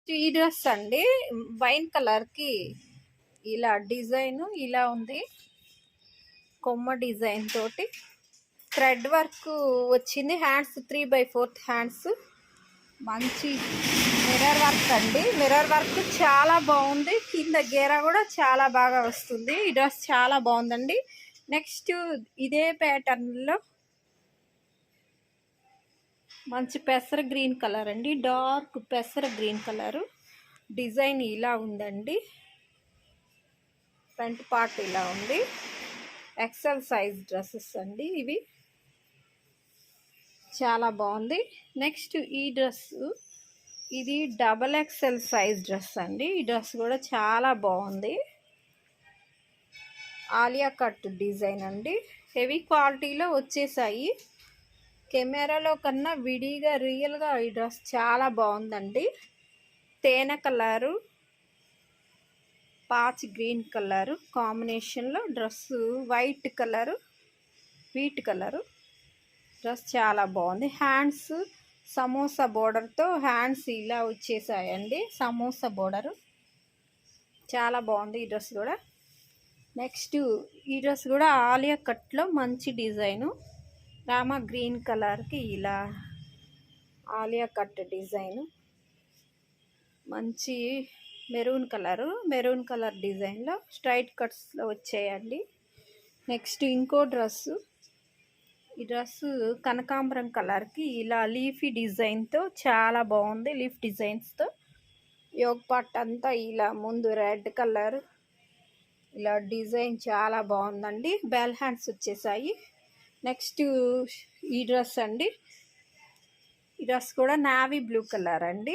ఈ డ్రెస్ అండి వైన్ కలర్కి ఇలా డిజైన్ ఇలా ఉంది. కొమ్మ డిజైన్ తోటి థ్రెడ్ వర్క్ వచ్చింది. హ్యాండ్స్ 3/4 హ్యాండ్స్, మంచి మిర్రర్ వర్క్ అండి. మిర్రర్ వర్క్ చాలా బాగుంది. కింద గేరా కూడా చాలా బాగా వస్తుంది. ఈ డ్రెస్ చాలా బాగుందండి. నెక్స్ట్ ఇదే ప్యాటర్న్లో మంచి పెసర గ్రీన్ కలర్ అండి, డార్క్ పెసర గ్రీన్ కలరు. డిజైన్ ఇలా ఉందండి. ఫ్రంట్ పార్ట్ ఇలా ఉంది. ఎక్సెల్ సైజ్ డ్రెస్సెస్ అండి ఇవి, చాలా బాగుంది. నెక్స్ట్ ఈ డ్రెస్, ఇది XXL సైజ్ డ్రెస్ అండి. ఈ డ్రెస్ కూడా చాలా బాగుంది. ఆలియా కట్ డిజైన్ అండి. హెవీ క్వాలిటీలో వచ్చేసాయి. కెమెరాలో కన్నా విడిగా రియల్గా ఈ డ్రెస్ చాలా బాగుందండి. తేనె కలరు, పాచ్ గ్రీన్ కలరు కాంబినేషన్లో dress, white colour, wheat colour. Dress చాలా బాగుంది. హ్యాండ్స్ సమోసా బోర్డర్తో హ్యాండ్స్ ఇలా వచ్చేసాయండి. సమోసా బోర్డరు చాలా బాగుంది ఈ డ్రెస్ కూడా. నెక్స్ట్ ఈ డ్రెస్ కూడా ఆలియా కట్లో మంచి డిజైను. రామా గ్రీన్ కలర్కి ఇలా ఆలియా కట్ డిజైను, మంచి మెరూన్ కలర్ డిజైన్లో స్ట్రైట్ కట్స్లో వచ్చాయండి. నెక్స్ట్ ఇంకో డ్రెస్సు, ఈ డ్రెస్సు కనకాంబరం కలర్కి ఇలా లీఫీ డిజైన్తో చాలా బాగుంది. లీఫ్ డిజైన్స్తో యోగ్ పార్ట్ అంతా ఇలా ముందు రెడ్ కలర్ ఇలా డిజైన్ చాలా బాగుందండి. బెల్ హ్యాండ్స్ వచ్చేసాయి. నెక్స్ట్ ఈ డ్రెస్ అండి, ఈ డ్రెస్ కూడా నావీ బ్లూ కలర్ అండి.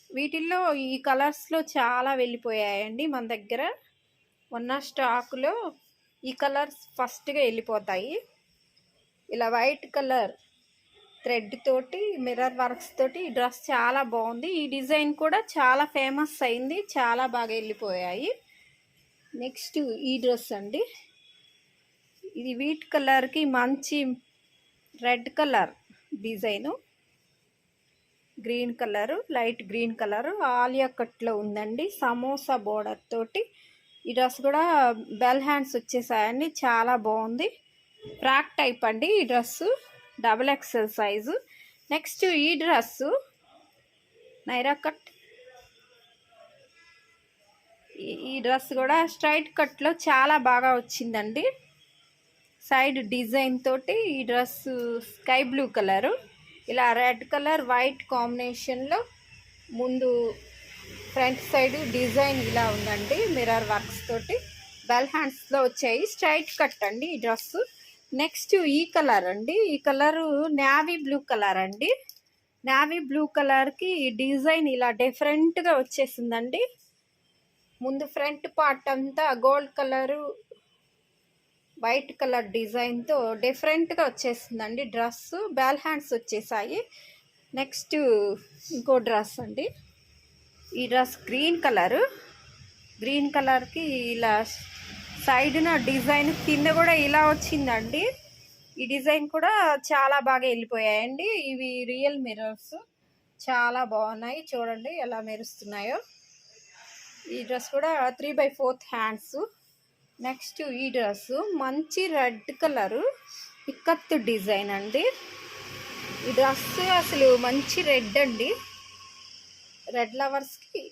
వీటిల్లో ఈ కలర్స్లో చాలా వెళ్ళిపోయాయండి. మన దగ్గర ఉన్న స్టాకులో ఈ కలర్స్ ఫస్ట్గా వెళ్ళిపోతాయి. ఇలా వైట్ కలర్ థ్రెడ్ తోటి మిర్రర్ వర్క్స్ తోటి ఈ డ్రెస్ చాలా బాగుంది. ఈ డిజైన్ కూడా చాలా ఫేమస్ అయింది, చాలా బాగా వెళ్ళిపోయాయి. నెక్స్ట్ ఈ డ్రెస్ అండి, ఇది వీట్ కలర్కి మంచి red colour design, green colour, light green colour Alia కట్లో ఉందండి. సమోసా బోర్డర్ తోటి ఈ డ్రెస్ కూడా బెల్ హ్యాండ్స్ వచ్చేసాయండి. చాలా బాగుంది. ఫ్రాక్ టైప్ అండి ఈ డ్రెస్సు, XXL సైజు. నెక్స్ట్ ఈ డ్రెస్సు నైరా కట్. ఈ డ్రెస్ కూడా స్ట్రైట్ కట్లో చాలా బాగా వచ్చిందండి. సైడ్ డిజైన్ తోటి ఈ డ్రెస్ స్కై బ్లూ కలరు, ఇలా రెడ్ కలర్ వైట్ కాంబినేషన్లో ముందు ఫ్రంట్ సైడ్ డిజైన్ ఇలా ఉందండి. మిర్రర్ వర్క్స్ తోటి బెల్ హ్యాండ్స్లో వచ్చాయి. స్ట్రైట్ కట్ అండి ఈ డ్రెస్సు. నెక్స్ట్ ఈ కలర్ అండి, ఈ కలరు నావీ బ్లూ కలర్ అండి. నావీ బ్లూ కలర్కి డిజైన్ ఇలా డిఫరెంట్గా వచ్చేసిందండి. ముందు ఫ్రంట్ పార్ట్ అంతా గోల్డ్ కలరు వైట్ కలర్ డిజైన్తో డిఫరెంట్గా వచ్చేసిందండి డ్రెస్. బెల్ హ్యాండ్స్ వచ్చేసాయి. నెక్స్ట్ ఇంకో డ్రెస్ అండి, ఈ డ్రెస్ గ్రీన్ కలర్కి ఇలా సైడ్న డిజైన్ కింద కూడా ఇలా వచ్చిందండి. ఈ డిజైన్ కూడా చాలా బాగా వెళ్ళిపోయాయండి. ఇవి రియల్ మిర్రర్స్, చాలా బాగున్నాయి. చూడండి ఎలా మెరుస్తున్నాయో. ఈ డ్రెస్ కూడా 3/4 హ్యాండ్స్. నెక్స్ట్ ఈ డ్రెస్ మంచి రెడ్ కలరు ఇక్కత్ డిజైన్ అండి. ఈ డ్రెస్ అసలు మంచి రెడ్ అండి. రెడ్ లవర్స్కి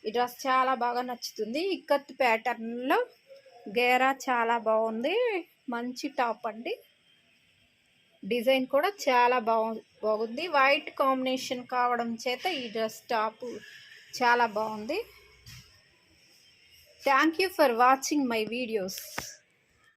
ఈ డ్రెస్ చాలా బాగా నచ్చుతుంది. ఇక్కత్ ప్యాటర్న్లో గేరా చాలా బాగుంది. మంచి టాప్ అండి. డిజైన్ కూడా చాలా బాగుంది. వైట్ కాంబినేషన్ కావడం చేత ఈ డ్రెస్ టాప్ చాలా బాగుంది. Thank you for watching my videos.